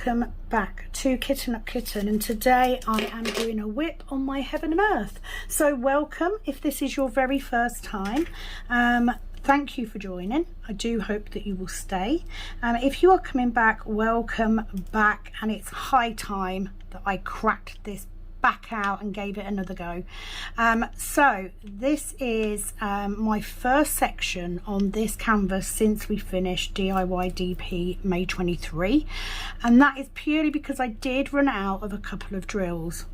welcome back to Kitten Up Kitten, and today I am doing a whip on my Heaven and Earth. So welcome if this is your very first time. Thank you for joining. I do hope that you will stay. If you are coming back, welcome back, and it's high time that I cracked this back out and gave it another go. So this is my first section on this canvas since we finished DIY DP May 23, and that is purely because I did run out of a couple of drills.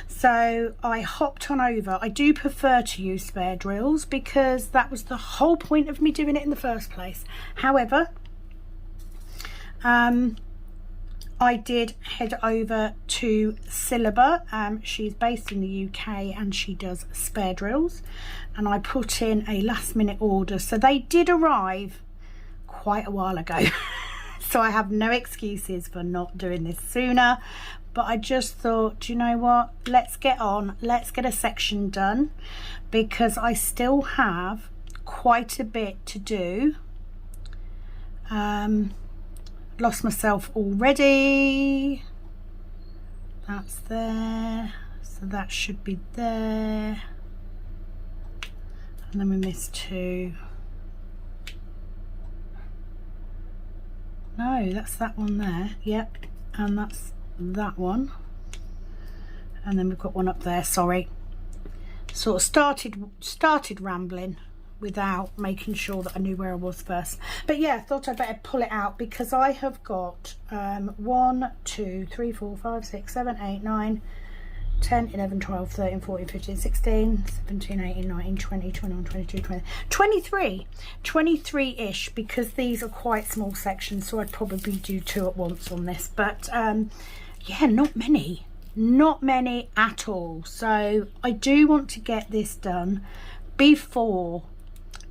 So I hopped on over. I do prefer to use spare drills because that was the whole point of me doing it in the first place. However, I did head over to Syllaba. She's based in the UK and she does spare drills, and I put in a last minute order, so they did arrive quite a while ago. So I have no excuses for not doing this sooner, but I just thought, you know what, let's get on, let's get a section done, because I still have quite a bit to do. Lost myself already. That's there, so that should be there, and then we missed two. No, that's that one there. Yep, and that's that one, and then we've got one up there. Sorry, sort of started rambling without making sure that I knew where I was first. But yeah, I thought I'd better pull it out because I have got 1, 2, 3, 4, 5, 6, 7, 8, 9, 10, 11, 12, 13, 14, 15, 16, 17, 18, 19, 20, 21, 22, 20, 23-ish, because these are quite small sections, so I'd probably do two at once on this. But yeah, not many at all. So I do want to get this done before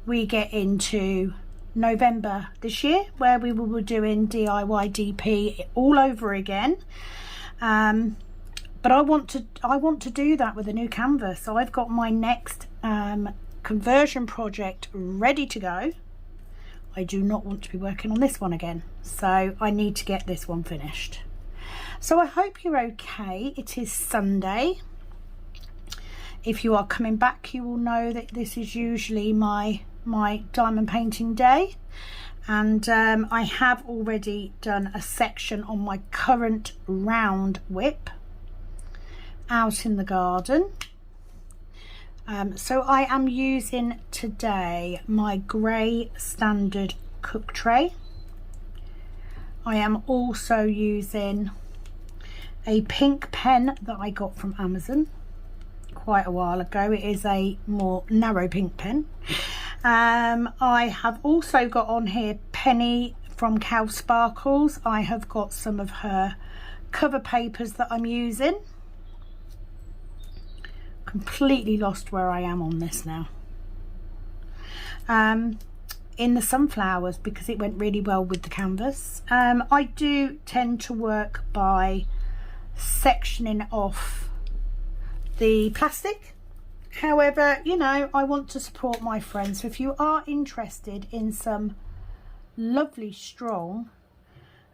we get into November this year, where we will be doing DIY DP all over again. But I want to do that with a new canvas. So I've got my next conversion project ready to go. I do not want to be working on this one again, so I need to get this one finished. So I hope you're okay. It is Sunday. If you are coming back, you will know that this is usually my diamond painting day, and I have already done a section on my current round whip out in the garden. So I am using today my grey standard cook tray. I am also using a pink pen that I got from Amazon quite a while ago. It is a more narrow pink pen. I have also got on here Penni from Cow Sparkles. I have got some of her cover papers that I'm using. Completely lost where I am on this now. In the sunflowers, because it went really well with the canvas. I do tend to work by sectioning off the plastic. However, you know, I want to support my friends. So if you are interested in some lovely strong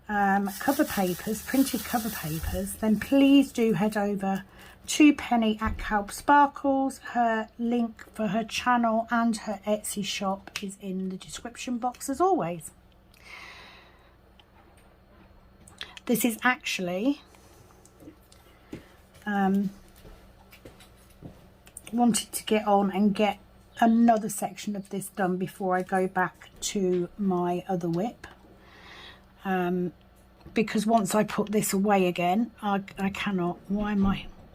cover papers, printed cover papers, then please do head over to Penni at Cow Sparkles. Her link for her channel and her Etsy shop is in the description box as always. This is actually wanted to get on and get another section of this done before I go back to my other whip, because once I put this away again, I cannot. Why am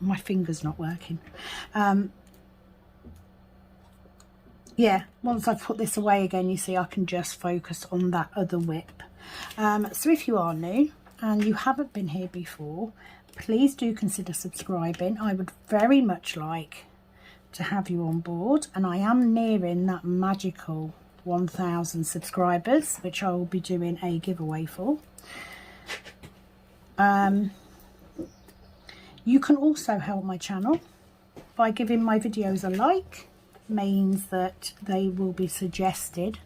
my fingers not working? Yeah, once I put this away again, you see, I can just focus on that other whip. So if you are new and you haven't been here before, please do consider subscribing. I would very much like to have you on board, and I am nearing that magical 1,000 subscribers, which I will be doing a giveaway for. You can also help my channel by giving my videos a like. Means that they will be suggested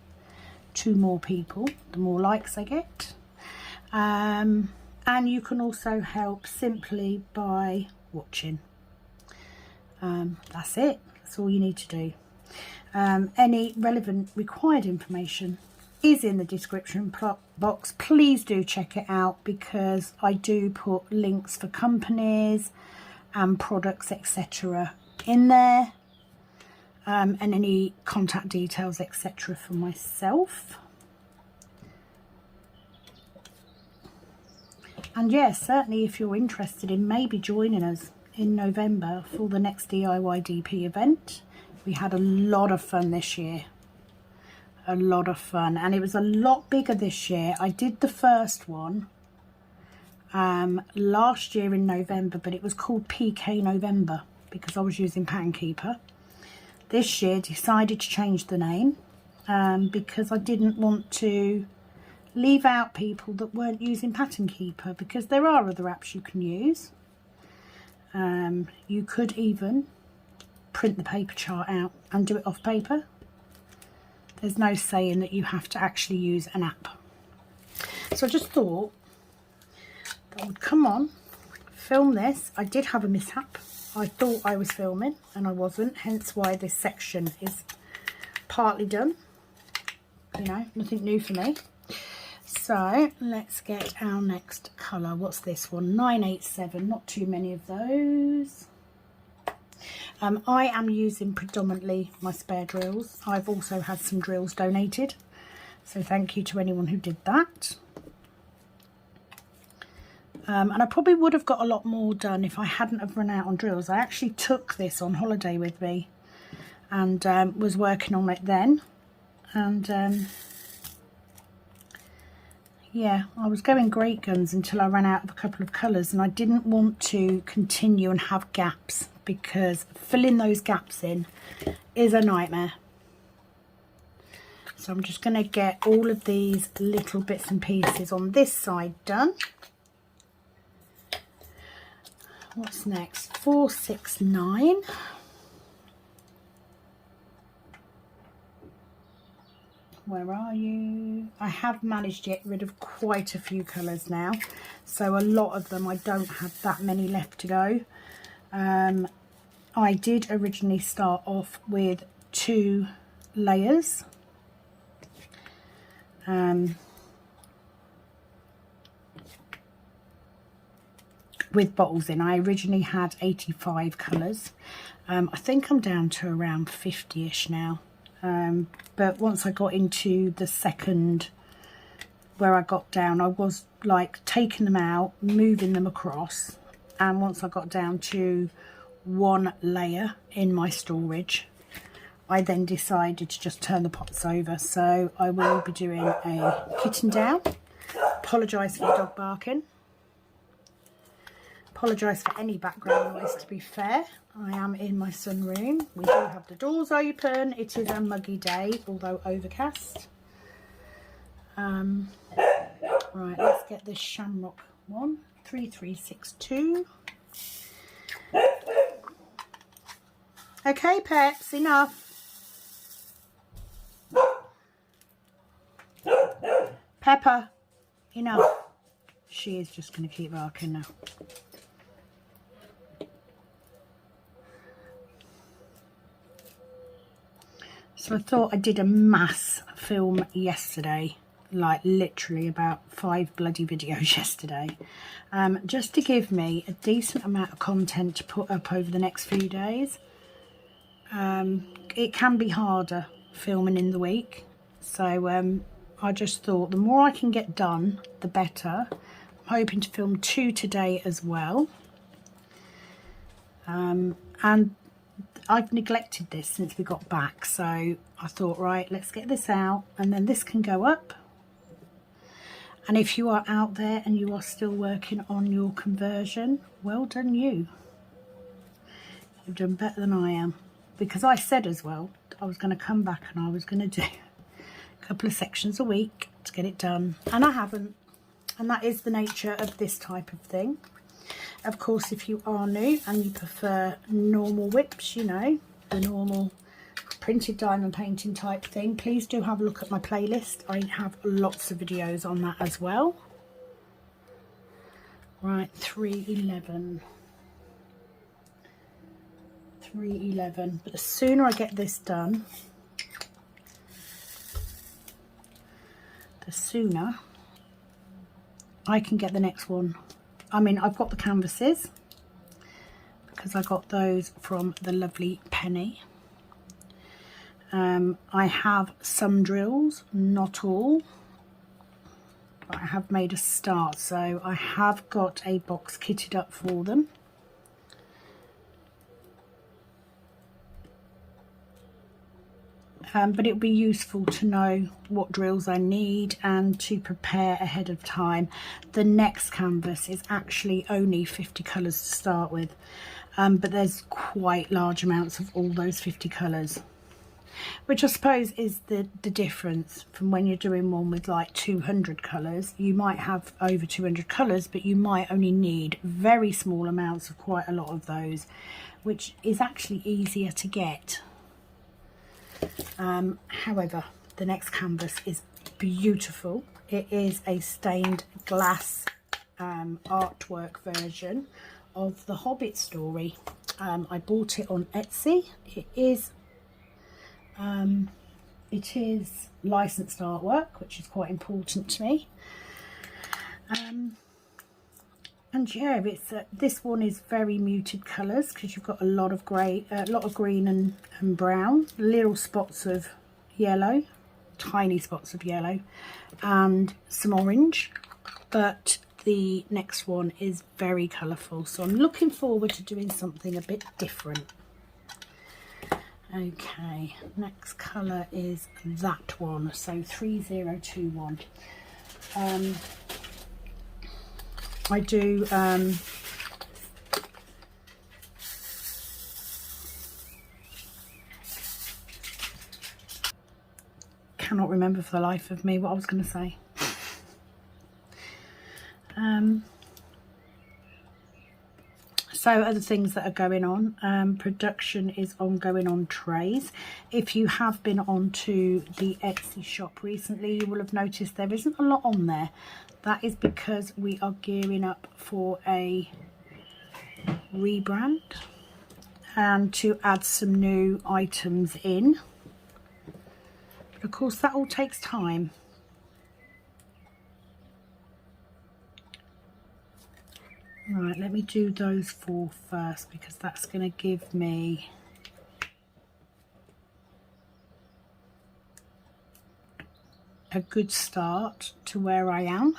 to more people the more likes I get. and you can also help simply by watching. That's it. That's all you need to do. Any relevant required information is in the description box. Please do check it out, because I do put links for companies and products, etc. in there, and any contact details, etc. for myself. And yes, certainly if you're interested in maybe joining us in November for the next DIY DP event. We had a lot of fun this year. A lot of fun, and it was a lot bigger this year. I did the first one last year in November, but it was called PK November because I was using Pattern Keeper. This year decided to change the name because I didn't want to leave out people that weren't using Pattern Keeper, because there are other apps you can use. You could even print the paper chart out and do it off paper. There's no saying that you have to actually use an app. So I just thought that I would come on, film this. I did have a mishap. I thought I was filming and I wasn't, hence why this section is partly done. You know, nothing new for me. So let's get our next colour. What's this one? 987, not too many of those. I am using predominantly my spare drills. I've also had some drills donated, so thank you to anyone who did that. And I probably would have got a lot more done if I hadn't have run out on drills. I actually took this on holiday with me and was working on it then. And yeah, I was going great guns until I ran out of a couple of colours, and I didn't want to continue and have gaps, because filling those gaps in is a nightmare. So I'm just going to get all of these little bits and pieces on this side done. What's next? 469. Where are you? I have managed to get rid of quite a few colours now, so a lot of them I don't have that many left to go. I did originally start off with 2 layers. With bottles in. I originally had 85 colours. I think I'm down to around 50-ish now. But once I got into the second, where I got down, I was like taking them out, moving them across, and once I got down to 1 layer in my storage, I then decided to just turn the pots over. So I will be doing a kitten down. Apologise for the dog barking. Apologise for any background noise, to be fair. I am in my sunroom. We do have the doors open. It is a muggy day, although overcast. Right, let's get this shamrock one. 3362. Okay, pets, enough. Pepper, enough. She is just going to keep barking now. So I thought I did a mass film yesterday, like literally about 5 bloody videos yesterday, just to give me a decent amount of content to put up over the next few days. It can be harder filming in the week, so I just thought the more I can get done, the better. I'm hoping to film 2 today as well. And I've neglected this since we got back, so I thought, right, let's get this out, and then this can go up. And if you are out there and you are still working on your conversion, well done you. You've done better than I am, because I said as well I was going to come back and I was going to do a couple of sections a week to get it done, and I haven't. And that is the nature of this type of thing. Of course, if you are new and you prefer normal whips, you know, the normal printed diamond painting type thing, please do have a look at my playlist. I have lots of videos on that as well. Right, 311. 311. But the sooner I get this done, the sooner I can get the next one. I mean, I've got the canvases because I got those from the lovely Penni. I have some drills, not all, but I have made a start, so I have got a box kitted up for them. But it would be useful to know what drills I need and to prepare ahead of time. The next canvas is actually only 50 colours to start with, but there's quite large amounts of all those 50 colours, which I suppose is the difference from when you're doing one with like 200 colours. You might have over 200 colours, but you might only need very small amounts of quite a lot of those, which is actually easier to get. However, the next canvas is beautiful. It is a stained glass artwork version of the Hobbit story. I bought it on Etsy. It is licensed artwork, which is quite important to me. And yeah, it's this one is very muted colours because you've got a lot of grey, a lot of green and brown, little spots of yellow, tiny spots of yellow, and some orange. But the next one is very colourful, so I'm looking forward to doing something a bit different. Okay, next colour is that one, so 3021. I do cannot remember for the life of me what I was going to say. So other things that are going on, production is ongoing on trays. If you have been onto the Etsy shop recently, you will have noticed there isn't a lot on there. That is because we are gearing up for a rebrand and to add some new items in. But of course that all takes time. Right, let me do those four first because that's going to give me a good start to where I am.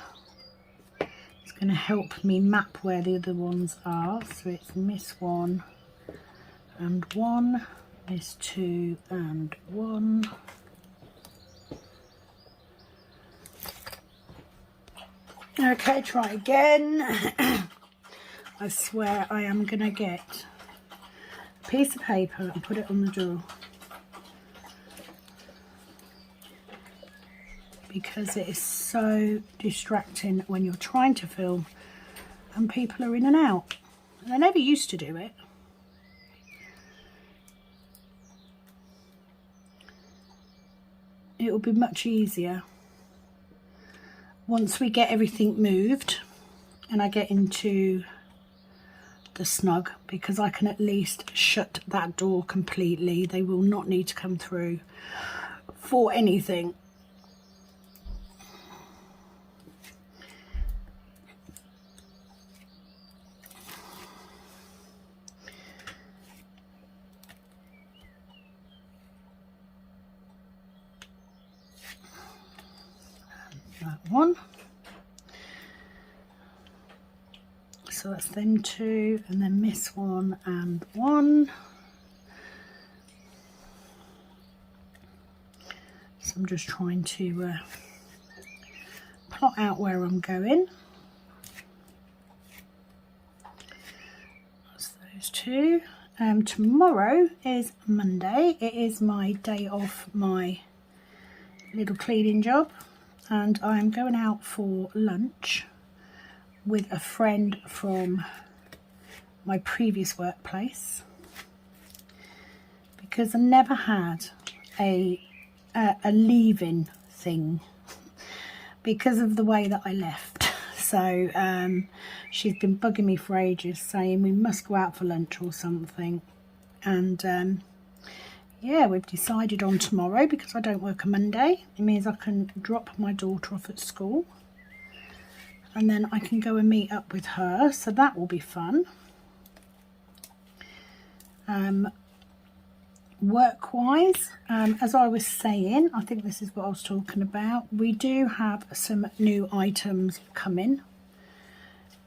It's going to help me map where the other ones are. So it's miss 1 and 1, miss 2 and 1. Okay, try again. I swear I am going to get a piece of paper and put it on the door, because it is so distracting when you're trying to film and people are in and out. And I never used to do it. It will be much easier once we get everything moved and I get into the snug, because I can at least shut that door completely. They will not need to come through for anything. That one. So that's them two, and then miss 1 and 1. So I'm just trying to plot out where I'm going. That's those two. Tomorrow is Monday. It is my day off my little cleaning job, and I'm going out for lunch with a friend from my previous workplace, because I never had a leaving thing because of the way that I left. So she's been bugging me for ages, saying we must go out for lunch or something. And yeah, we've decided on tomorrow because I don't work a Monday. It means I can drop my daughter off at school and then I can go and meet up with her, so that will be fun. Work-wise, as I was saying, I think this is what I was talking about, we do have some new items coming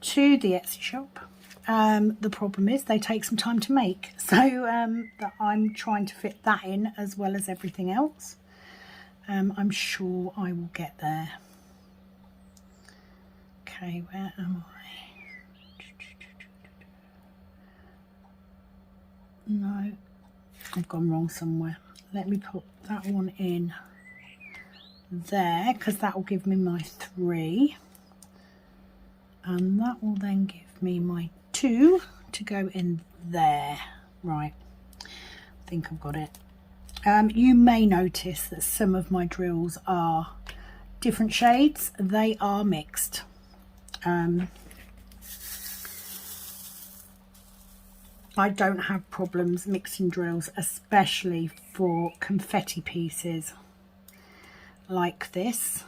to the Etsy shop. The problem is they take some time to make, so that I'm trying to fit that in as well as everything else. I'm sure I will get there. Okay, where am I? No, I've gone wrong somewhere. Let me put that one in there because that will give me my 3, and that will then give me my 2 to go in there. Right, I think I've got it. You may notice that some of my drills are different shades. They are mixed. I don't have problems mixing drills, especially for confetti pieces like this.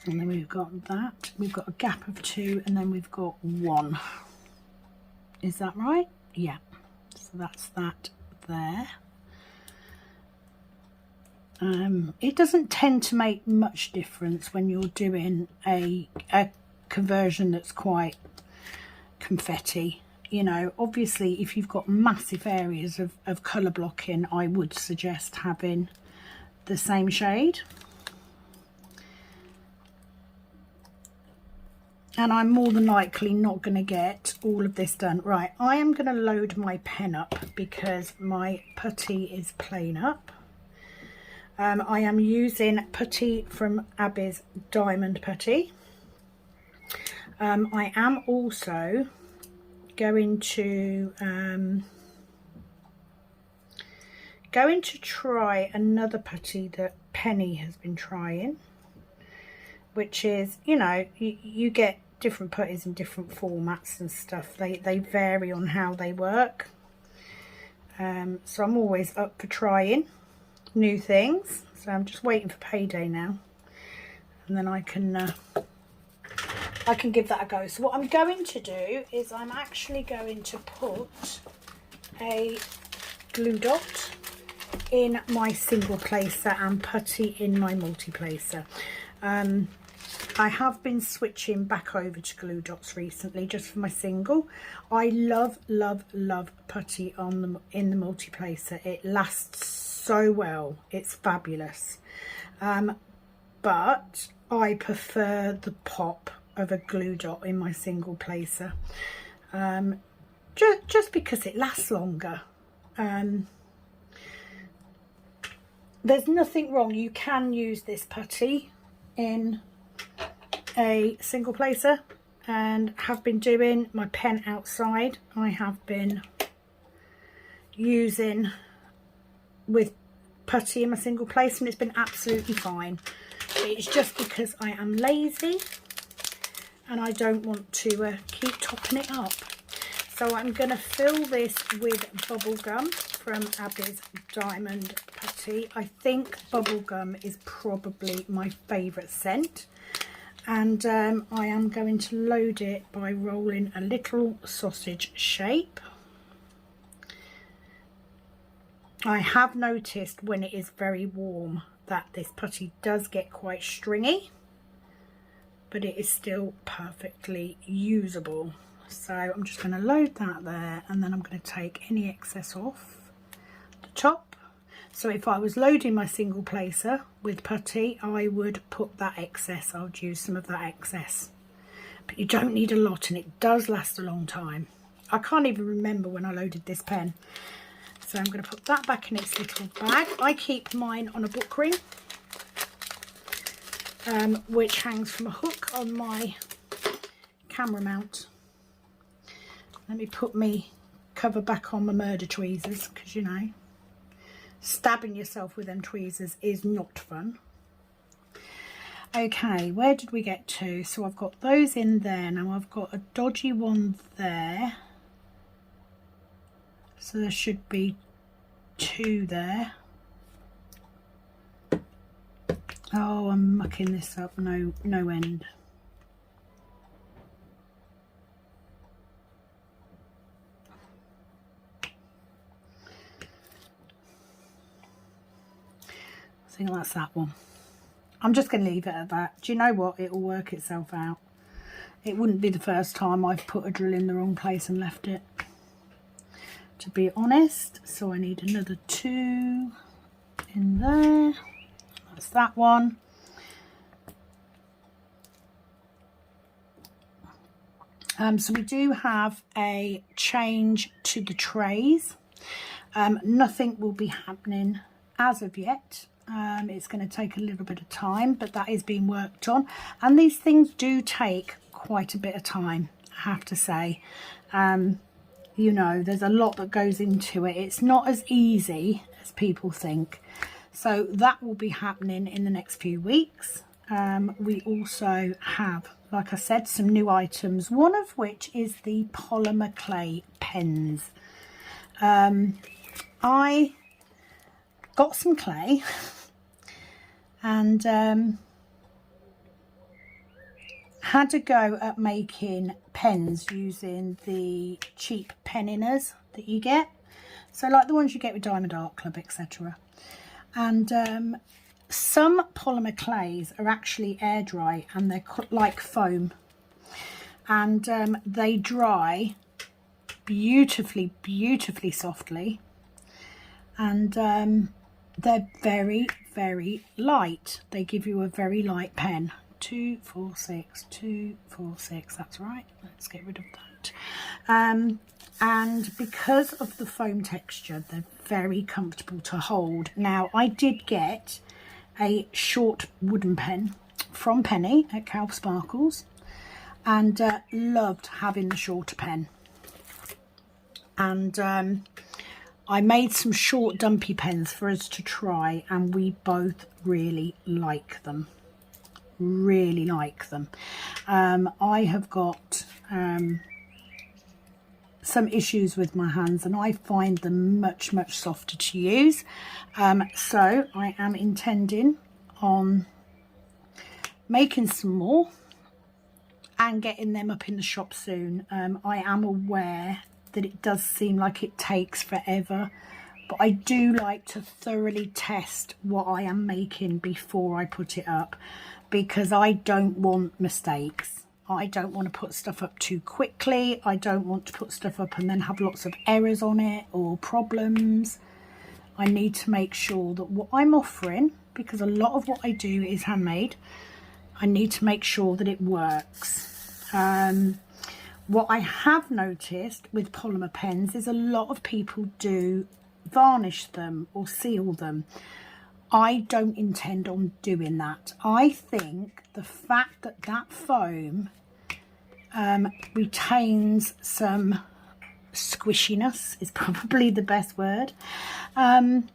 And then we've got that, we've got a gap of 2, and then we've got 1. Is that right? Yeah. So that's that there. It doesn't tend to make much difference when you're doing a conversion that's quite confetti. You know, obviously if you've got massive areas of colour blocking, I would suggest having the same shade. And I'm more than likely not going to get all of this done. Right, I am going to load my pen up because my putty is playing up. I am using putty from Abby's Diamond Putty. I am also going to try another putty that Penni has been trying, which is, you know, you get different putties in different formats and stuff. They vary on how they work. So I'm always up for trying new things. So I'm just waiting for payday now, and then I can give that a go. So what I'm going to do is I'm actually going to put a glue dot in my single placer and putty in my multi-placer. I have been switching back over to glue dots recently just for my single. I love putty in the multi-placer. It lasts so well, it's fabulous. But I prefer the pop of a glue dot in my single placer, just because it lasts longer. There's nothing wrong, you can use this putty in a single placer, and have been doing my pen outside. I have been using with putty in my single place and it's been absolutely fine. It's just because I am lazy and I don't want to keep topping it up. So I'm going to fill this with bubble gum from Abby's Diamond Putty. I think bubble gum is probably my favourite scent, and I am going to load it by rolling a little sausage shape. I have noticed when it is very warm that this putty does get quite stringy, but it is still perfectly usable. So I'm just going to load that there, and then I'm going to take any excess off the top. So if I was loading my single placer with putty, I would put that excess, I would use some of that excess. But you don't need a lot, and it does last a long time. I can't even remember when I loaded this pen. So I'm going to put that back in its little bag. I keep mine on a book ring, which hangs from a hook on my camera mount. Let me put me cover back on my murder tweezers, because you know, stabbing yourself with them tweezers is not fun. Okay, where did we get to? So I've got those in there. Now I've got a dodgy one there. So there should be 2 there. Oh, I'm mucking this up, no end. I think that's that one. I'm just going to leave it at that. Do you know what? It will work itself out. It wouldn't be the first time I've put a drill in the wrong place and left it, to be honest. So I need another 2 in there. That's that one. So we do have a change to the trays. Nothing will be happening as of yet. It's going to take a little bit of time, but that is being worked on. And these things do take quite a bit of time, I have to say. You know, there's a lot that goes into it. It's not as easy as people think. So that will be happening in the next few weeks. We also have, like I said, some new items, one of which is the polymer clay pens. I got some clay and had a go at making pens using the cheap penniners that you get, so like the ones you get with Diamond Art Club, etc. And some polymer clays are actually air dry and they're like foam, and they dry beautifully softly, and they're very light. They give you a very light pen. 2, 4, 6, 2, 4, 6, that's right. Let's get rid of that. And because of the foam texture, they're very comfortable to hold. Now I did get a short wooden pen from Penni at Cow Sparkles, and loved having the shorter pen. And I made some short dumpy pens for us to try, and we both really like them. I have got some issues with my hands, and I find them much softer to use. So I am intending on making some more and getting them up in the shop soon. I am aware that it does seem like it takes forever, but I do like to thoroughly test what I am making before I put it up, because I don't want mistakes. I don't want to put stuff up too quickly. I don't want to put stuff up and then have lots of errors on it or problems. I need to make sure that what I'm offering, because a lot of what I do is handmade, I need to make sure that it works. What I have noticed with polymer pens is a lot of people do varnish them or seal them. I don't intend on doing that. I think the fact that that foam retains some squishiness is probably the best word. That's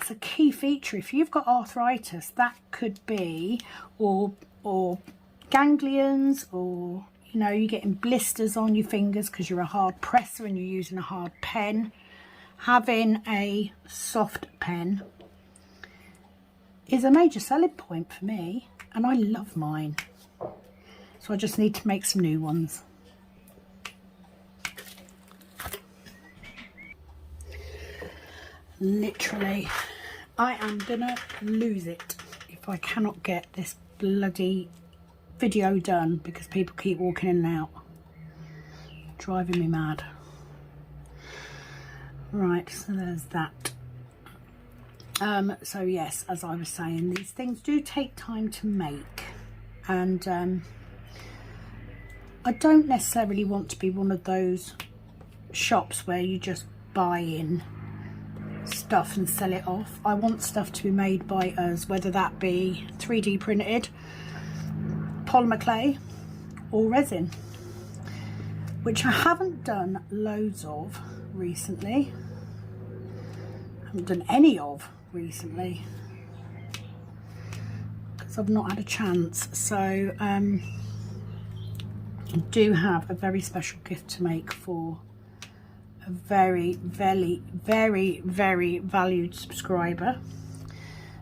a key feature. If you've got arthritis, that could be, or ganglions, or you know, you're getting blisters on your fingers because you're a hard presser and you're using a hard pen. Having a soft pen is a major selling point for me, and I love mine. So I just need to make some new ones. Literally, I am gonna lose it if I cannot get this bloody video done, because people keep walking in and out, driving me mad. Right, so there's that. So yes, as I was saying, these things do take time to make, and I don't necessarily want to be one of those shops where you just buy in stuff and sell it off. I want stuff to be made by us, whether that be 3D printed, polymer clay, or resin, which I haven't done loads of recently. haven't done any of recently because I've not had a chance. So I do have a very special gift to make for a very valued subscriber,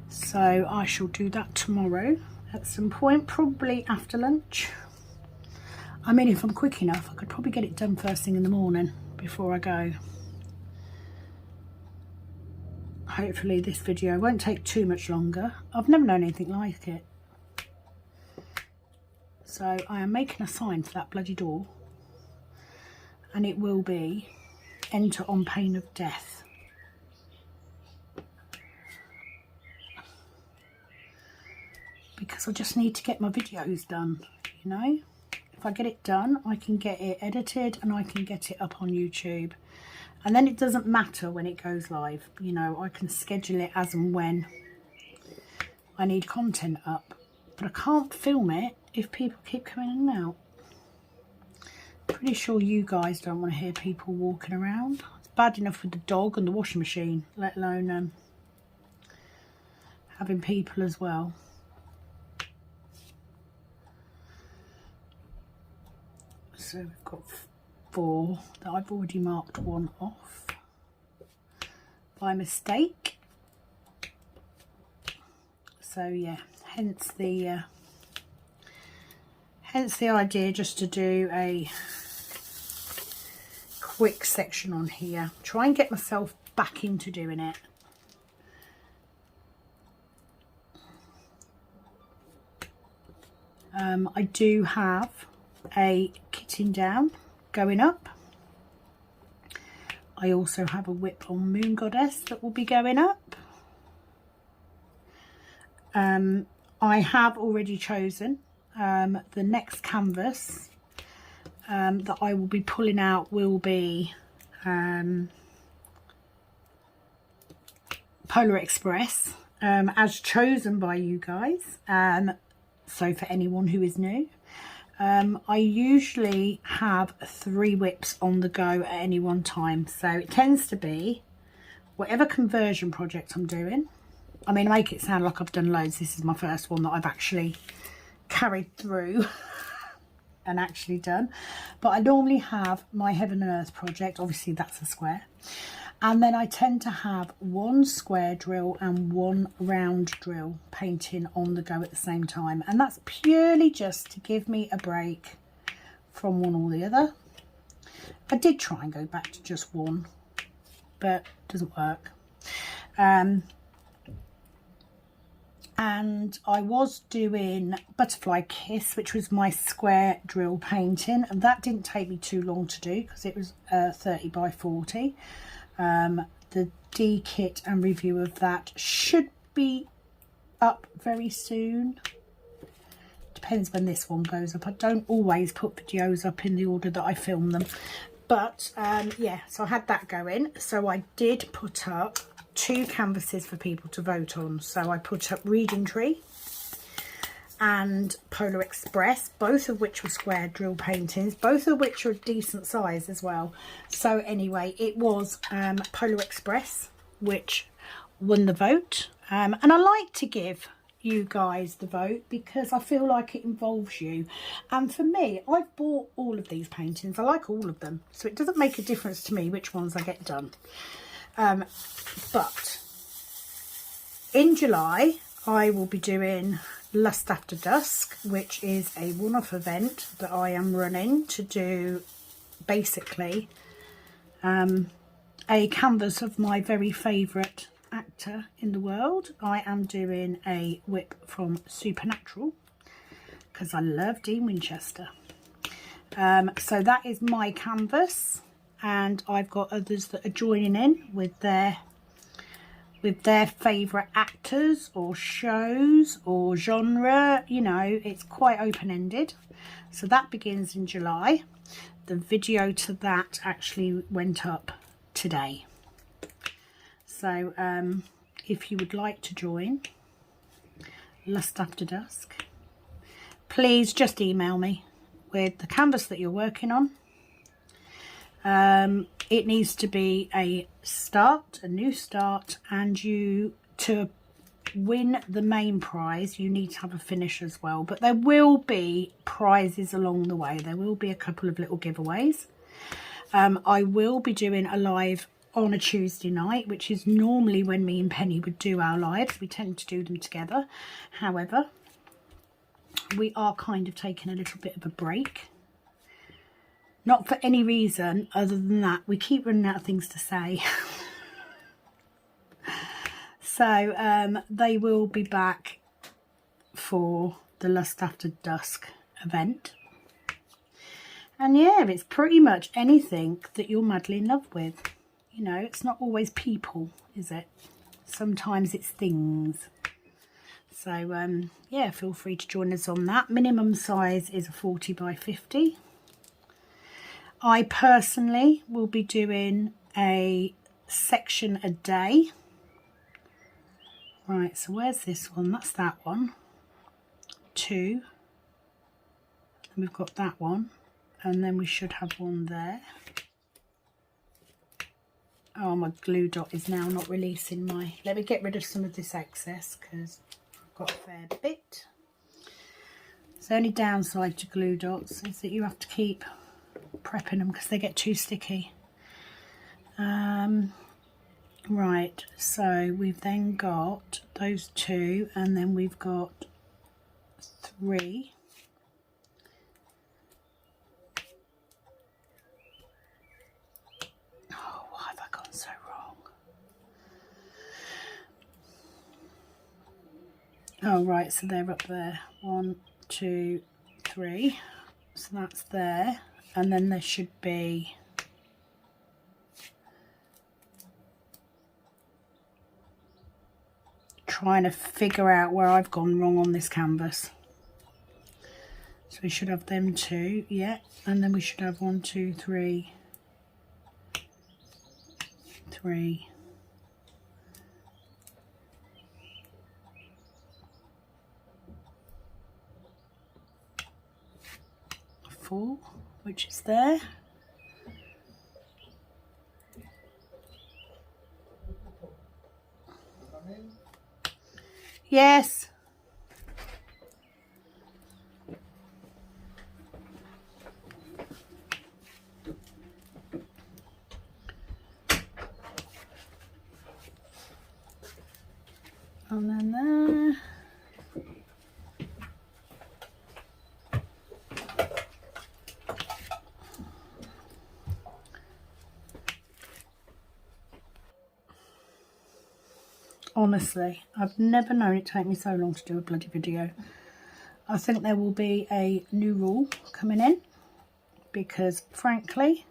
so I shall do that tomorrow at some point, probably after lunch. I mean, if I'm quick enough, I could probably get it done first thing in the morning before I go. Hopefully this video won't take too much longer. I've never known anything like it. So I am making a sign for that bloody door, and it will be enter on pain of death. Because I just need to get my videos done, you know. If I get it done, I can get it edited and I can get it up on YouTube. And then it doesn't matter when it goes live, you know, I can schedule it as and when I need content up. But I can't film it if people keep coming in and out. Pretty sure you guys don't want to hear people walking around. It's bad enough with the dog and the washing machine, let alone having people as well. So we've got 4 that I've already marked one off by mistake. So yeah, hence the idea just to do a quick section on here. Try and get myself back into doing it. I do have a kitting down going up. I also have a whip on Moon Goddess that will be going up. I have already chosen the next canvas that I will be pulling out will be Polar Express, as chosen by you guys. So for anyone who is new, I usually have 3 whips on the go at any one time. So it tends to be whatever conversion project I'm doing. I mean, I make it sound like I've done loads. This is my first one that I've actually carried through and actually done. But I normally have my Heaven and Earth project. Obviously that's a square. And then I tend to have 1 square drill and 1 round drill painting on the go at the same time. And that's purely just to give me a break from one or the other. I did try and go back to just 1, but it doesn't work. And I was doing Butterfly Kiss, which was my square drill painting, and that didn't take me too long to do because it was 30 by 40. The D-kit and review of that should be up very soon. Depends when this one goes up. I don't always put videos up in the order that I film them. But yeah, so I had that going. So I did put up 2 canvases for people to vote on. So I put up Reading Tree and Polar Express, both of which were square drill paintings, both of which are a decent size as well. So anyway, it was Polar Express which won the vote, and I like to give you guys the vote because I feel like it involves you. And for me, I've bought all of these paintings. I like all of them, so it doesn't make a difference to me which ones I get done. But in July I will be doing Lust After Dusk, which is a one-off event that I am running to do basically a canvas of my very favourite actor in the world. I am doing a whip from Supernatural because I love Dean Winchester. So that is my canvas, and I've got others that are joining in with their favourite actors or shows or genre. You know, it's quite open-ended. So that begins in July. The video to that actually went up today. So if you would like to join Lust After Dusk, please just email me with the canvas that you're working on. It needs to be a start, a new start, and you, to win the main prize, you need to have a finish as well. But there will be prizes along the way. There will be a couple of little giveaways. I will be doing a live on a Tuesday night, which is normally when me and Penny would do our lives. We tend to do them together. However, we are kind of taking a little bit of a break. Not for any reason other than that we keep running out of things to say. So they will be back for the Lust After Dusk event. And yeah, it's pretty much anything that you're madly in love with. You know, it's not always people, is it? Sometimes it's things. So yeah, feel free to join us on that. Minimum size is a 40 by 50. I personally will be doing a section a day. Right, so where's this one? That's that one. 2. And we've got that one. And then we should have one there. Oh, my glue dot is now not releasing my... Let me get rid of some of this excess because I've got a fair bit. The only downside to glue dots is that you have to keep prepping them because they get too sticky. Right, so we've then got those 2, and then we've got 3. Oh, why have I gone so wrong? Oh, right, so they're up there. 1, 2, 3. So that's there. And then there should be trying to figure out where I've gone wrong on this canvas. So we should have them 2, yeah, and then we should have 1, 2, 3, 3. 4, which is there. Yes. And then there. Honestly, I've never known it take me so long to do a bloody video. I think there will be a new rule coming in because, frankly,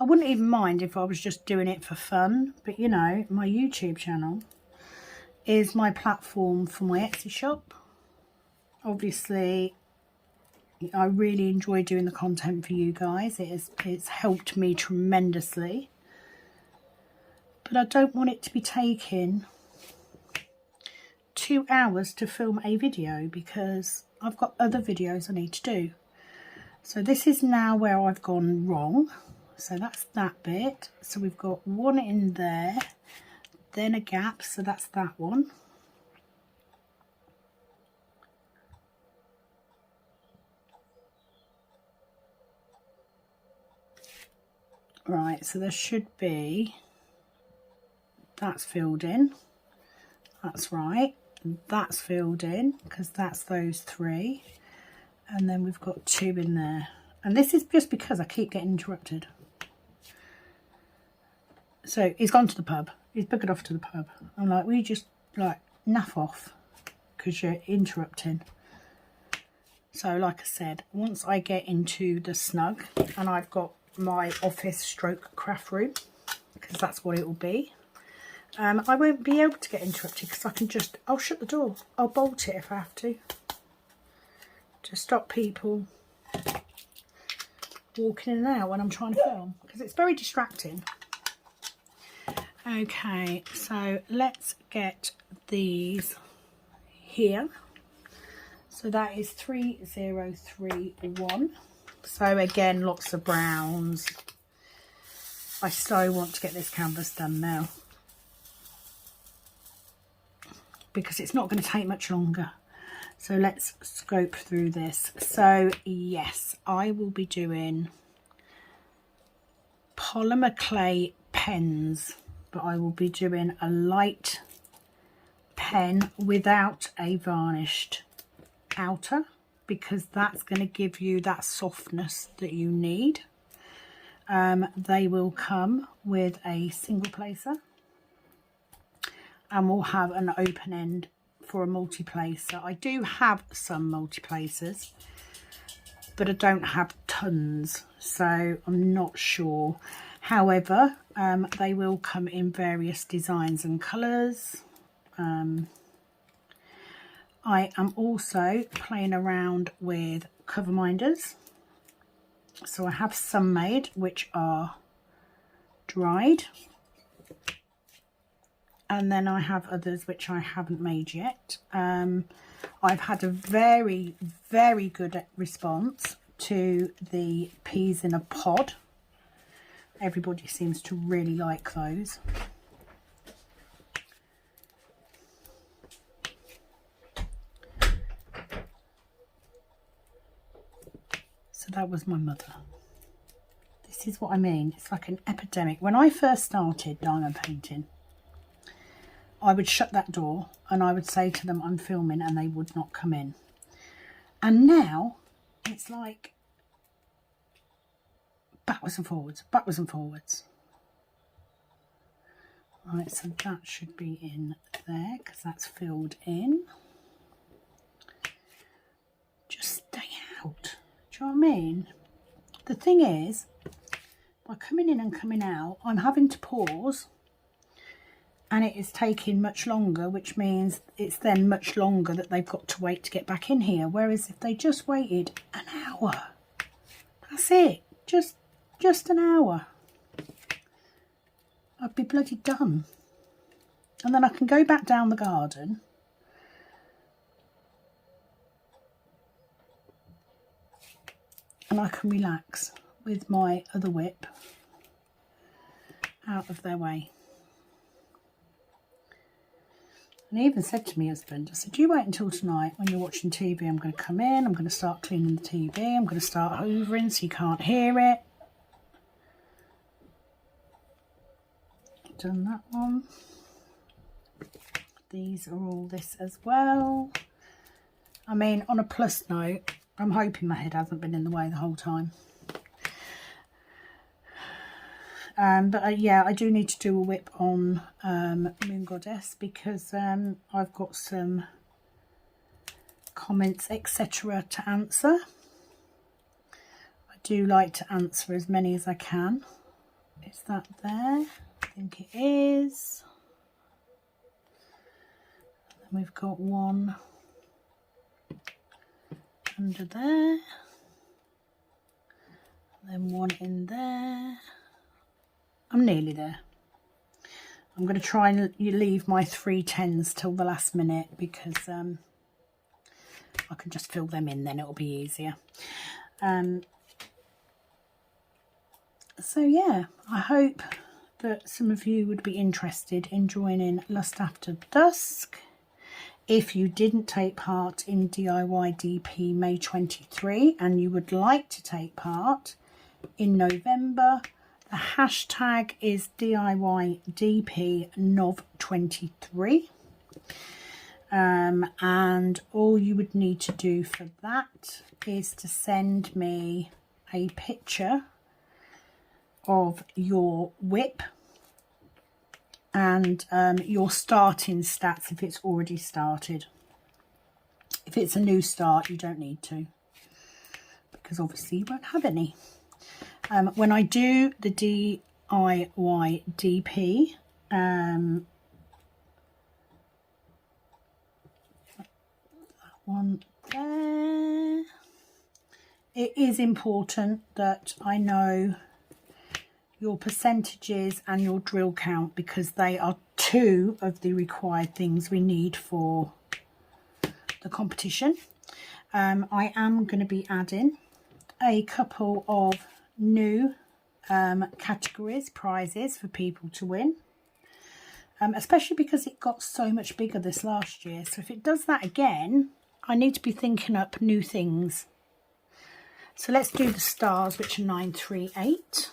I wouldn't even mind if I was just doing it for fun. But, you know, my YouTube channel is my platform for my Etsy shop. Obviously, I really enjoy doing the content for you guys. It's helped me tremendously. But I don't want it to be taking 2 hours to film a video because I've got other videos I need to do. So this is now where I've gone wrong. So that's that bit. So we've got 1 in there, then a gap, so that's that one. Right, so there should be... That's filled in, that's right, that's filled in because that's those 3, and then we've got 2 in there, and this is just because I keep getting interrupted. So he's gone to the pub, he's buggered off to the pub. I'm like, will you just like naff off because you're interrupting? So like I said, once I get into the snug and I've got my office stroke craft room, because that's what it will be, I won't be able to get interrupted because I can just, I'll shut the door, I'll bolt it if I have to stop people walking in and out when I'm trying to film, because it's very distracting. Okay, so let's get these here. So that is 3031. So again, lots of browns. I so want to get this canvas done now, because it's not going to take much longer. So let's scope through this. So yes, I will be doing polymer clay pens, but I will be doing a light pen without a varnished outer, because that's going to give you that softness that you need. They will come with a single placer, and we'll have an open end for a multi-placer. I do have some multi-placers, but I don't have tons, so I'm not sure. However, they will come in various designs and colours. I am also playing around with cover minders. So I have some made which are dried, and then I have others which I haven't made yet. I've had a very, very good response to the peas in a pod. Everybody seems to really like those. So that was my mother. This is what I mean. It's like an epidemic. When I first started diamond painting, I would shut that door and I would say to them, I'm filming, and they would not come in. And now it's like backwards and forwards, backwards and forwards. Right, so that should be in there because that's filled in. Just stay out. Do you know what I mean? The thing is, by coming in and coming out, I'm having to pause, and it is taking much longer, which means it's then much longer that they've got to wait to get back in here. Whereas if they just waited an hour, that's it, just an hour, I'd be bloody done. And then I can go back down the garden and I can relax with my other whip out of their way. And he even said to me husband, I said, you wait until tonight when you're watching TV. I'm going to come in, I'm going to start cleaning the TV, I'm going to start hoovering so you can't hear it. Done that one. These are all this as well. I mean, on a plus note, I'm hoping my head hasn't been in the way the whole time. But yeah, I do need to do a whip on Moon Goddess, because I've got some comments etc. to answer. I do like to answer as many as I can. Is that there? I think it is. And we've got one under there, then one in there. I'm nearly there. I'm going to try and leave my 3 10s till the last minute, because I can just fill them in, then it'll be easier. So yeah, I hope that some of you would be interested in joining Lust After Dusk. If you didn't take part in DIY DP May 23 and you would like to take part in November, the hashtag is DIY DP Nov23. And all you would need to do for that is to send me a picture of your whip and your starting stats if it's already started. If it's a new start, you don't need to, because obviously you won't have any. When I do the DIY DP, that one there, it is important that I know your percentages and your drill count, because they are 2 of the required things we need for the competition. I am going to be adding a couple of new categories, prizes for people to win. Especially because it got so much bigger this last year. So if it does that again, I need to be thinking up new things. So let's do the stars, which are 938.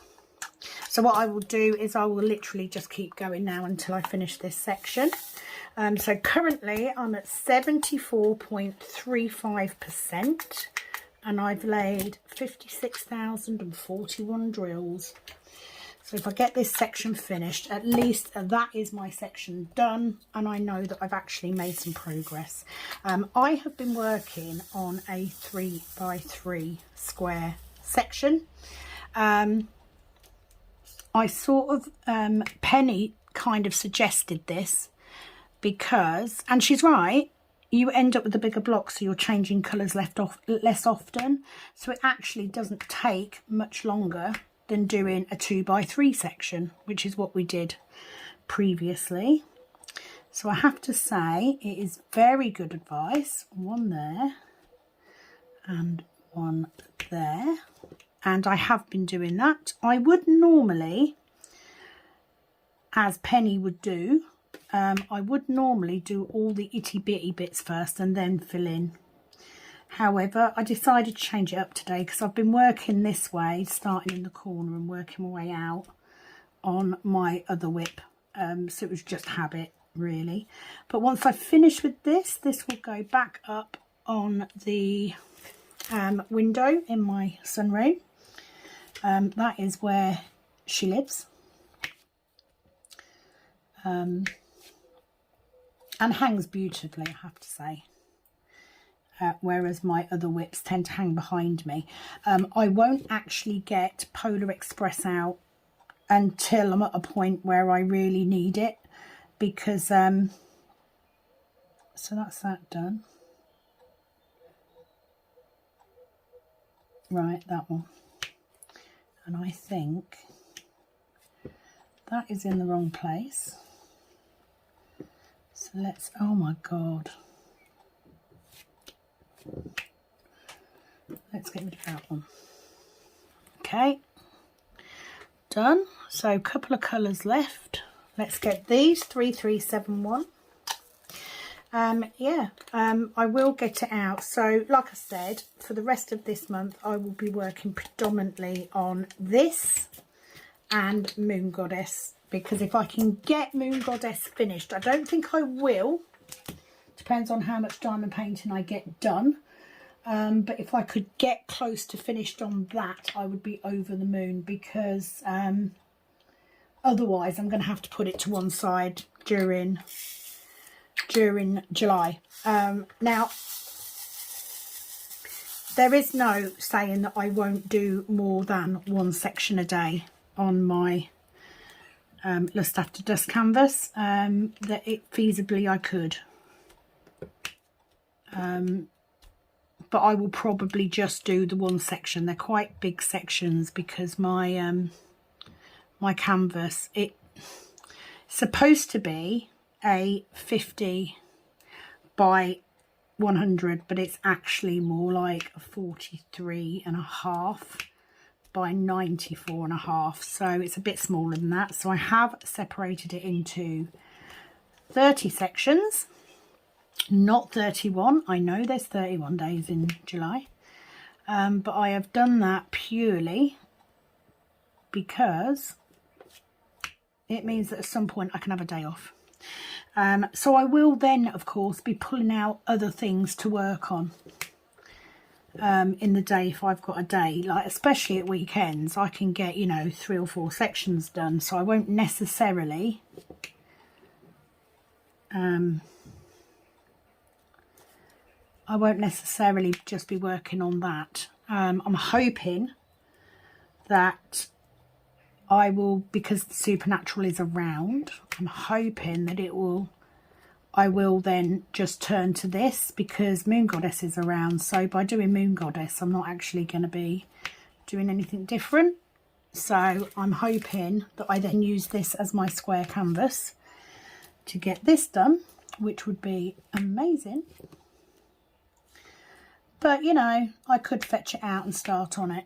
So what I will do is I will literally just keep going now until I finish this section. So currently I'm at 74.35%, and I've laid 56,041 drills. So if I get this section finished, at least that is my section done, and I know that I've actually made some progress. I have been working on a 3x3 square section. I sort of, Penny kind of suggested this because, and she's right, you end up with a bigger block, so you're changing colours less often. So it actually doesn't take much longer than doing a 2x3 section, which is what we did previously. So I have to say it is very good advice. One there and one there, and I have been doing that. I would normally, as Penny would do, I would normally do all the itty bitty bits first and then fill in. However, I decided to change it up today because I've been working this way, starting in the corner and working my way out on my other whip. So it was just habit, really. But once I've finished with this, this will go back up on the window in my sunroom. That is where she lives. And hangs beautifully, I have to say. Whereas my other whips tend to hang behind me. I won't actually get Polar Express out until I'm at a point where I really need it, because so that's that done. Right, that one. And I think that is in the wrong place. So let's, oh my God. Let's get rid of that one. Okay, done. So a couple of colours left. Let's get these 3371. I will get it out. So like I said, for the rest of this month I will be working predominantly on this and Moon Goddess, because if I can get Moon Goddess finished, I don't think I will. Depends on how much diamond painting I get done. But if I could get close to finished on that, I would be over the moon, because otherwise I'm going to have to put it to one side during July. Now, there is no saying that I won't do more than one section a day on my Lust After Dusk canvas, that it feasibly I could. But I will probably just do the one section. They're quite big sections because my my canvas, it's supposed to be a 50 by 100, but it's actually more like a 43.5 by 94.5. So it's a bit smaller than that. So I have separated it into 30 sections. Not 31. I know there's 31 days in July, but I have done that purely because it means that at some point I can have a day off. So I will then, of course, be pulling out other things to work on in the day if I've got a day, like especially at weekends. I can get, you know, 3 or 4 sections done, so I won't necessarily just be working on that. I'm hoping that I will, because the Supernatural is around, I'm hoping that I will then just turn to this, because Moon Goddess is around. So by doing Moon Goddess, I'm not actually going to be doing anything different. So I'm hoping that I then use this as my square canvas to get this done, which would be amazing. But, you know, I could fetch it out and start on it.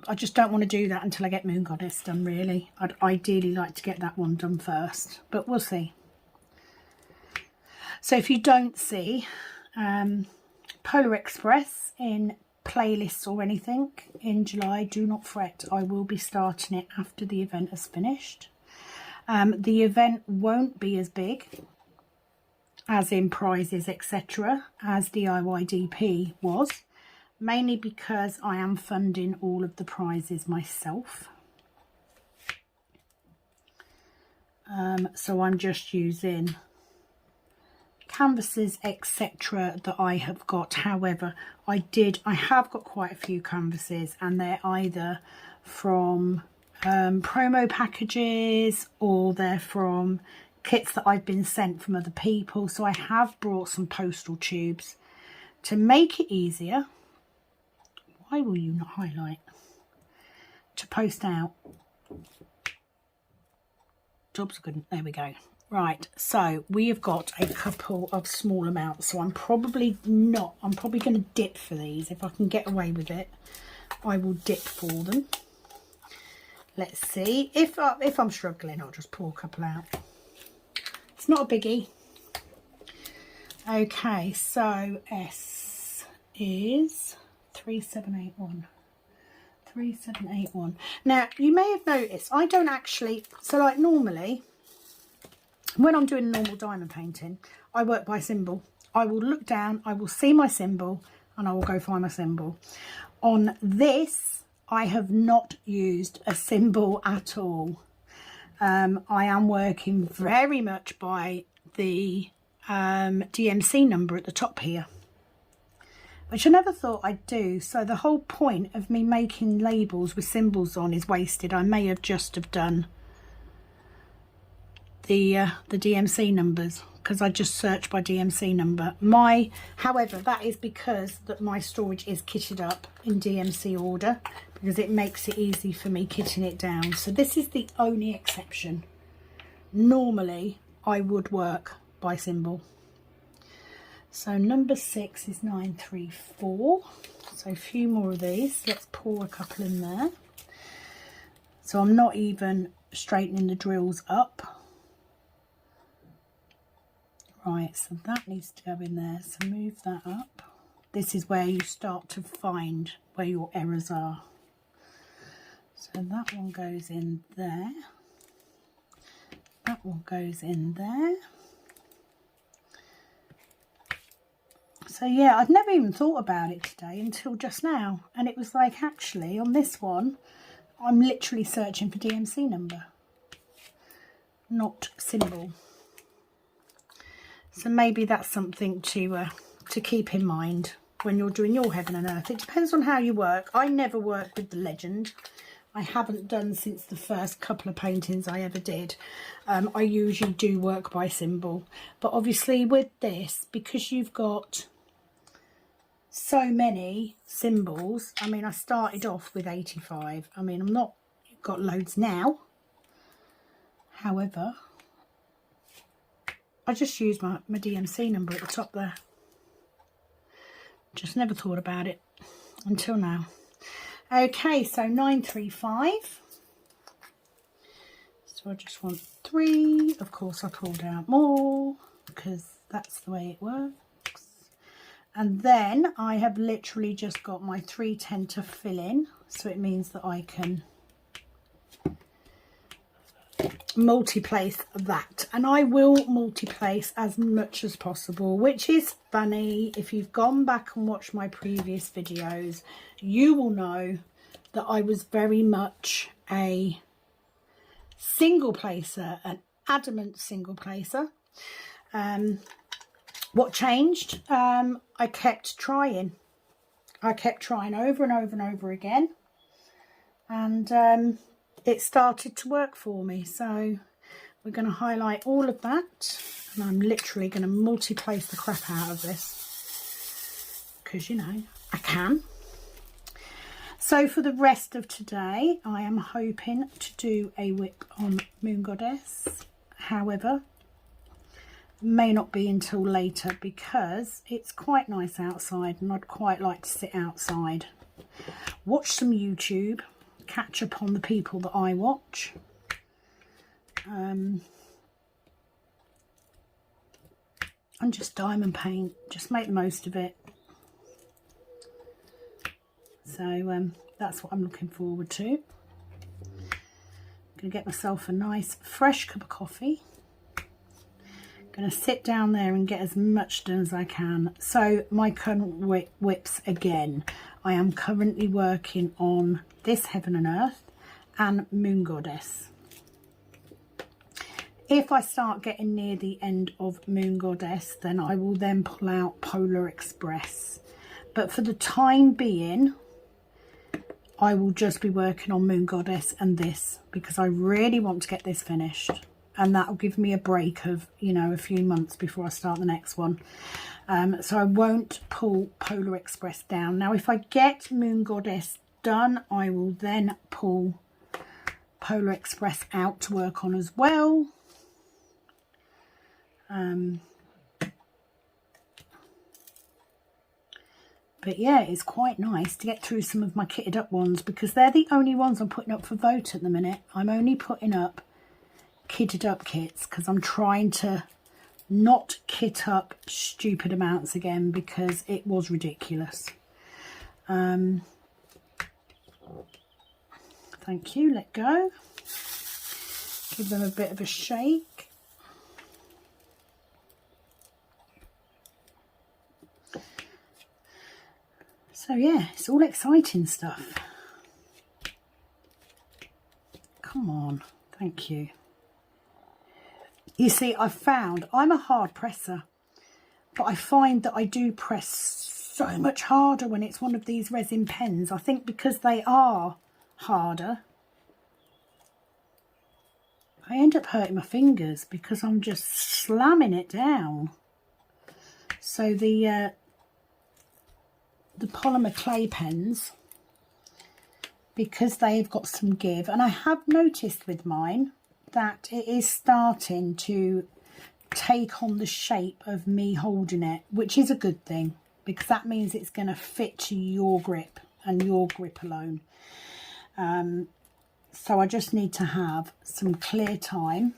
I just don't want to do that until I get Moon Goddess done, really. I'd ideally like to get that one done first, but we'll see. So if you don't see Polar Express in playlists or anything in July, do not fret. I will be starting it after the event has finished. The event won't be as big, as in prizes, etc., as DIYDP was, mainly because I am funding all of the prizes myself. So I'm just using canvases, etc., that I have got. However, I have got quite a few canvases, and they're either from promo packages, or they're from kits that I've been sent from other people. So I have brought some postal tubes to make it easier. Why will you not highlight? To post out. Jobs are good. There we go. Right, so we have got a couple of small amounts. So I'm probably going to dip for these. If I can get away with it, I will dip for them. Let's see. If I'm struggling, I'll just pull a couple out. It's not a biggie. Okay, so S is 3781. 3781. Now, you may have noticed, I don't actually, so like normally, when I'm doing normal diamond painting, I work by symbol. I will look down, I will see my symbol, and I will go find my symbol. On this, I have not used a symbol at all. I am working very much by the DMC number at the top here, which I never thought I'd do. So the whole point of me making labels with symbols on is wasted. I may have just have done the DMC numbers, because I just searched by DMC number. However, that is because that my storage is kitted up in DMC order, because it makes it easy for me kitting it down. So this is the only exception. Normally I would work by symbol. So number 6 is 934. So a few more of these. Let's pour a couple in there. So I'm not even straightening the drills up. Right, so that needs to go in there. So move that up. This is where you start to find where your errors are. So that one goes in there. That one goes in there. So yeah, I'd never even thought about it today until just now. And it was like, actually, on this one, I'm literally searching for DMC number, not symbol. So maybe that's something to keep in mind when you're doing your heaven and earth. It depends on how you work. I never work with the legend. I haven't done since the first couple of paintings I ever did. I usually do work by symbol. But obviously with this, because you've got so many symbols, I mean, I started off with 85. I mean, I'm not got loads now. However, I just used my DMC number at the top there. Just never thought about it until now. Okay, so 935. So I just want 3. Of course, I pulled out more because that's the way it works. And then I have literally just got my 310 to fill in. So it means that I can multi-place that, and I will multi-place as much as possible, which is funny. If you've gone back and watched my previous videos, you will know that I was very much a single placer, an adamant single placer. What changed? I kept trying over and over and over again, and it started to work for me. So we're going to highlight all of that, and I'm literally going to multi-place the crap out of this because, you know, I can. So for the rest of today, I am hoping to do a whip on Moon Goddess. However, may not be until later because it's quite nice outside and I'd quite like to sit outside, watch some YouTube, catch up on the people that I watch. And just diamond paint, just make the most of it. So that's what I'm looking forward to. I'm going to get myself a nice fresh cup of coffee. Going to sit down there and get as much done as I can. So my current whips again, I am currently working on this Heaven and Earth and Moon Goddess. If I start getting near the end of Moon Goddess, then I will then pull out Polar Express. But for the time being, I will just be working on Moon Goddess and this, because I really want to get this finished. And that will give me a break of, you know, a few months before I start the next one. So I won't pull Polar Express down. Now, if I get Moon Goddess done, I will then pull Polar Express out to work on as well. But yeah, it's quite nice to get through some of my kitted up ones, because they're the only ones I'm putting up for vote at the minute. I'm only putting up kitted up kits because I'm trying to not kit up stupid amounts again, because it was ridiculous. Thank you. Let go. Give them a bit of a shake. So yeah, it's all exciting stuff. Come on. Thank you. You see, I've found I'm a hard presser, but I find that I do press so much harder when it's one of these resin pens. I think because they are harder, I end up hurting my fingers because I'm just slamming it down. So the polymer clay pens, because they've got some give, and I have noticed with mine that it is starting to take on the shape of me holding it, which is a good thing, because that means it's going to fit to your grip and your grip alone. So I just need to have some clear time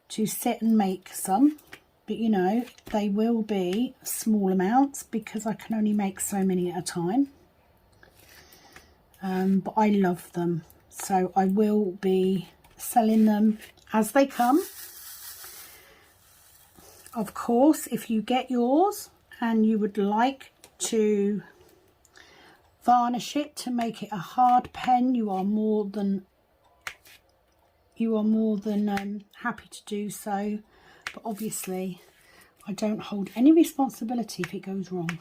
to sit and make some, but you know, they will be small amounts because I can only make so many at a time. But I love them, so I will be selling them as they come. Of course, if you get yours and you would like to varnish it to make it a hard pen, you are more than happy to do so. But obviously, I don't hold any responsibility if it goes wrong.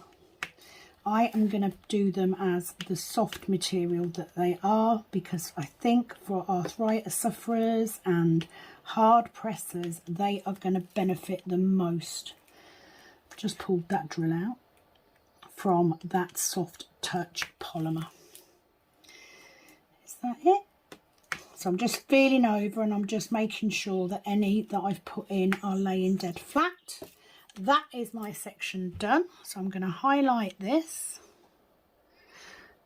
I am going to do them as the soft material that they are, because I think for arthritis sufferers and hard pressers, they are going to benefit the most. Just pulled that drill out from that soft touch polymer. Is that it? So I'm just feeling over and I'm just making sure that any that I've put in are laying dead flat. That is my section done. So I'm going to highlight this.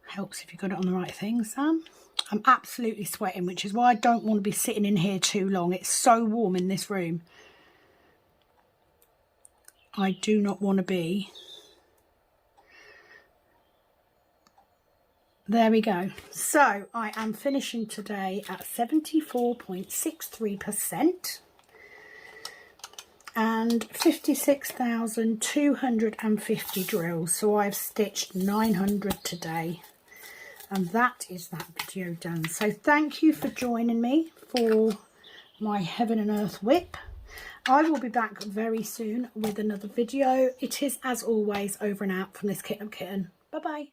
Helps if you've got it on the right thing, Sam. I'm absolutely sweating, which is why I don't want to be sitting in here too long. It's so warm in this room. I do not want to be. There we go. So I am finishing today at 74.63%. and 56,250 drills. So I've stitched 900 today, and that is that video done. So thank you for joining me for my Heaven and Earth whip. I will be back very soon with another video. It is, as always, over and out from this Kit Up Kitten. Bye bye.